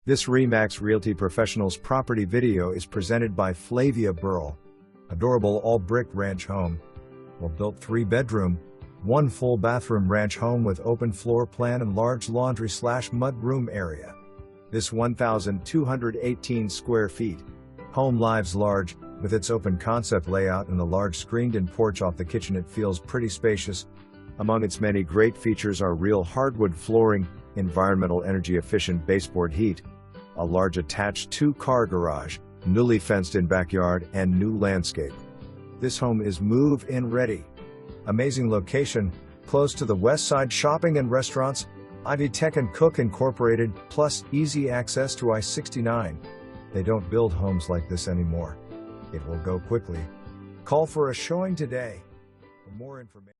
This RE/MAX Realty Professionals property video is presented by Flavia Burl. Adorable all-brick ranch home. Well-built 3-bedroom, 1 full bathroom ranch home with open floor plan and large laundry/mud room area. This 1,218 square feet home lives large, with its open concept layout and the large screened-in porch off the kitchen. It feels pretty spacious. Among its many great features are real hardwood flooring, environmental energy-efficient baseboard heat, a large attached 2-car garage, newly fenced-in backyard, and new landscape. This home is move-in ready. Amazing location, close to the West Side shopping and restaurants, Ivy Tech and Cook Incorporated, plus easy access to I-69. They don't build homes like this anymore. It will go quickly. Call for a showing today. For more information.